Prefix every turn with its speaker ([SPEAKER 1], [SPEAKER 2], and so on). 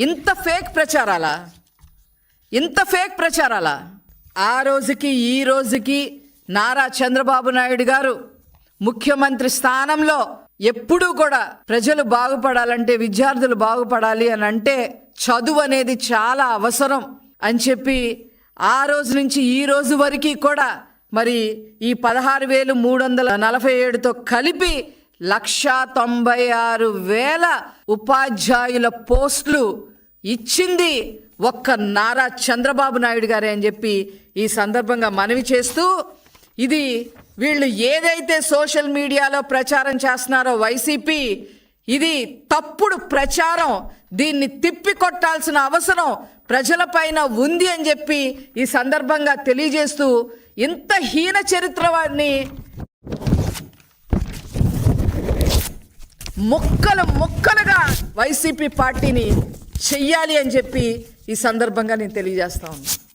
[SPEAKER 1] ఇంత ఫేక్ ప్రచారాలా? ఆ రోజుకి ఈ రోజుకి నారా చంద్రబాబు నాయుడు గారు ముఖ్యమంత్రి స్థానంలో ఎప్పుడూ కూడా ప్రజలు బాగుపడాలంటే, విద్యార్థులు బాగుపడాలి అని అంటే చదువు అనేది చాలా అవసరం అని చెప్పి ఆ రోజు నుంచి ఈ రోజు వరకు కూడా మరి ఈ 16,347తో కలిపి 1,96,000 ఉపాధ్యాయుల పోస్టులు ఇచ్చింది ఒక్క నారా చంద్రబాబు నాయుడు గారే అని చెప్పి ఈ సందర్భంగా మనవి చేస్తూ, ఇది వీళ్ళు ఏదైతే సోషల్ మీడియాలో ప్రచారం చేస్తున్నారో వైసీపీ, ఇది తప్పుడు ప్రచారం. దీన్ని తిప్పికొట్టాల్సిన అవసరం ప్రజలపైన ఉంది అని చెప్పి ఈ సందర్భంగా తెలియజేస్తూ, ఇంత హీన చరిత్రవాన్ని ముక్కలుగా వైసీపీ పార్టీని చెయ్యాలి అని చెప్పి ఈ సందర్భంగా నేను తెలియజేస్తా ఉన్నాను.